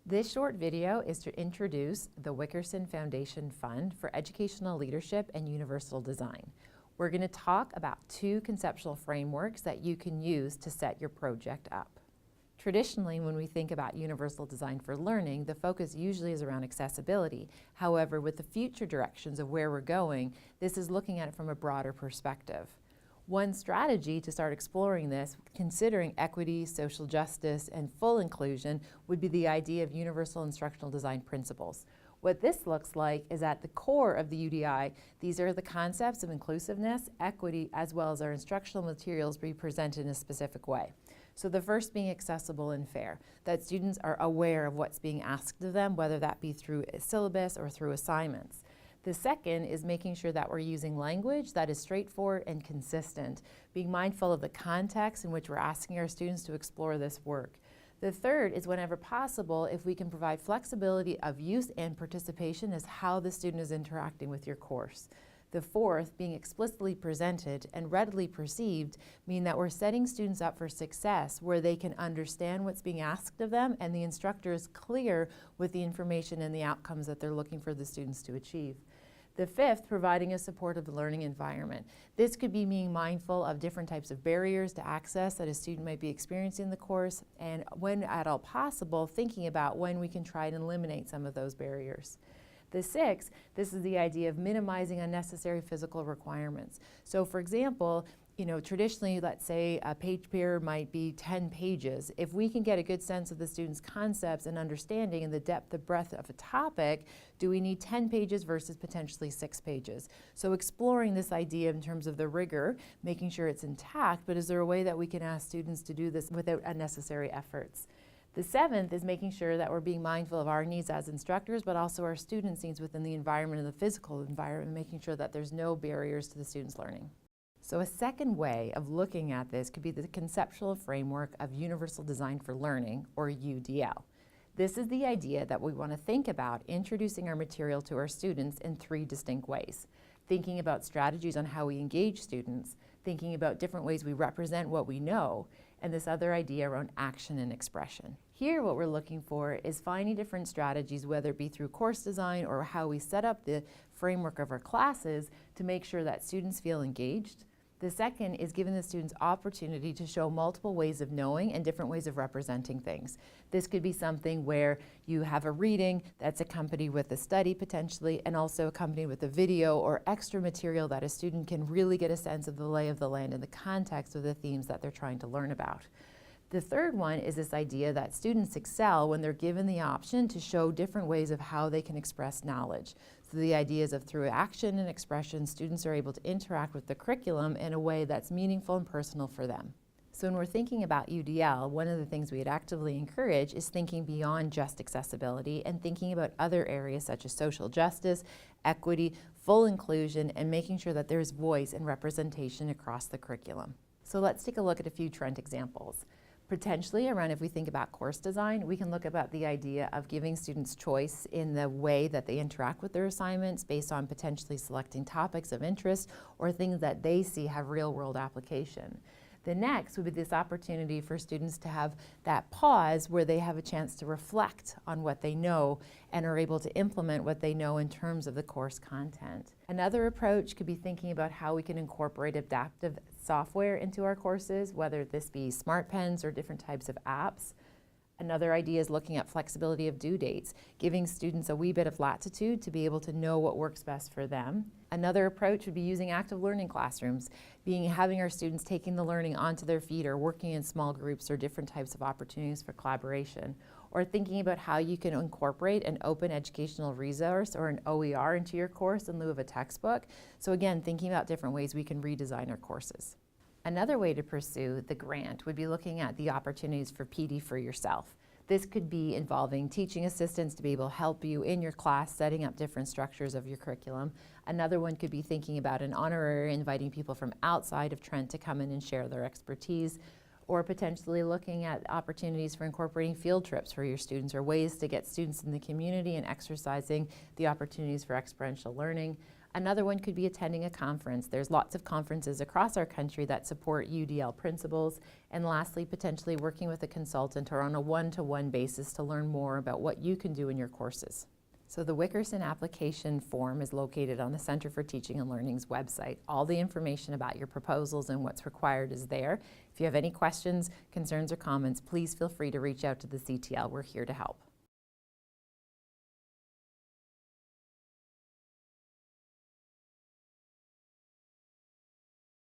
This short video is to introduce the Wickerson Foundation Fund for Educational Leadership and Universal Design. We're going to talk about two conceptual frameworks that you can use to set your project up. Traditionally, when we think about universal design for learning, the focus usually is around accessibility. However, with the future directions of where we're going, this is looking at it from a broader perspective. One strategy to start exploring this, considering equity, social justice, and full inclusion, would be the idea of universal instructional design principles. What this looks like is at the core of the UDI, these are the concepts of inclusiveness, equity, as well as our instructional materials be presented in a specific way. So the first being accessible and fair, that students are aware of what's being asked of them, whether that be through a syllabus or through assignments. The second is making sure that we're using language that is straightforward and consistent, being mindful of the context in which we're asking our students to explore this work. The third is, whenever possible, if we can provide flexibility of use and participation as how the student is interacting with your course. The fourth, being explicitly presented and readily perceived, mean that we're setting students up for success where they can understand what's being asked of them and the instructor is clear with the information and the outcomes that they're looking for the students to achieve. The fifth, providing a supportive learning environment. This could be being mindful of different types of barriers to access that a student might be experiencing in the course, and when at all possible, thinking about when we can try and eliminate some of those barriers. The sixth, this is the idea of minimizing unnecessary physical requirements. So for example, traditionally, let's say a page pair might be 10 pages. If we can get a good sense of the student's concepts and understanding and the depth and breadth of a topic, do we need 10 pages versus potentially 6 pages? So exploring this idea in terms of the rigor, making sure it's intact, but is there a way that we can ask students to do this without unnecessary efforts? The seventh is making sure that we're being mindful of our needs as instructors, but also our students' needs within the environment and the physical environment, making sure that there's no barriers to the students' learning. So a second way of looking at this could be the conceptual framework of Universal Design for Learning, or UDL. This is the idea that we want to think about introducing our material to our students in 3 distinct ways. Thinking about strategies on how we engage students, thinking about different ways we represent what we know, and this other idea around action and expression. Here what we're looking for is finding different strategies, whether it be through course design or how we set up the framework of our classes to make sure that students feel engaged. The second is giving the students opportunity to show multiple ways of knowing and different ways of representing things. This could be something where you have a reading that's accompanied with a study potentially, and also accompanied with a video or extra material that a student can really get a sense of the lay of the land and the context of the themes that they're trying to learn about. The third one is this idea that students excel when they're given the option to show different ways of how they can express knowledge. So the ideas of through action and expression, students are able to interact with the curriculum in a way that's meaningful and personal for them. So when we're thinking about UDL, one of the things we'd actively encourage is thinking beyond just accessibility and thinking about other areas such as social justice, equity, full inclusion, and making sure that there's voice and representation across the curriculum. So let's take a look at a few Trent examples. Potentially around, if we think about course design, we can look about the idea of giving students choice in the way that they interact with their assignments based on potentially selecting topics of interest or things that they see have real-world application. The next would be this opportunity for students to have that pause where they have a chance to reflect on what they know and are able to implement what they know in terms of the course content. Another approach could be thinking about how we can incorporate adaptive software into our courses, whether this be smart pens or different types of apps. Another idea is looking at flexibility of due dates, giving students a wee bit of latitude to be able to know what works best for them. Another approach would be using active learning classrooms, having our students taking the learning onto their feet or working in small groups or different types of opportunities for collaboration. Or thinking about how you can incorporate an open educational resource or an OER into your course in lieu of a textbook. So again, thinking about different ways we can redesign our courses. Another way to pursue the grant would be looking at the opportunities for PD for yourself. This could be involving teaching assistants to be able to help you in your class, setting up different structures of your curriculum. Another one could be thinking about an honorary, inviting people from outside of Trent to come in and share their expertise, or potentially looking at opportunities for incorporating field trips for your students or ways to get students in the community and exercising the opportunities for experiential learning. Another one could be attending a conference. There's lots of conferences across our country that support UDL principles. And lastly, potentially working with a consultant or on a one-to-one basis to learn more about what you can do in your courses. So the Wickerson application form is located on the Center for Teaching and Learning's website. All the information about your proposals and what's required is there. If you have any questions, concerns, or comments, please feel free to reach out to the CTL. We're here to help.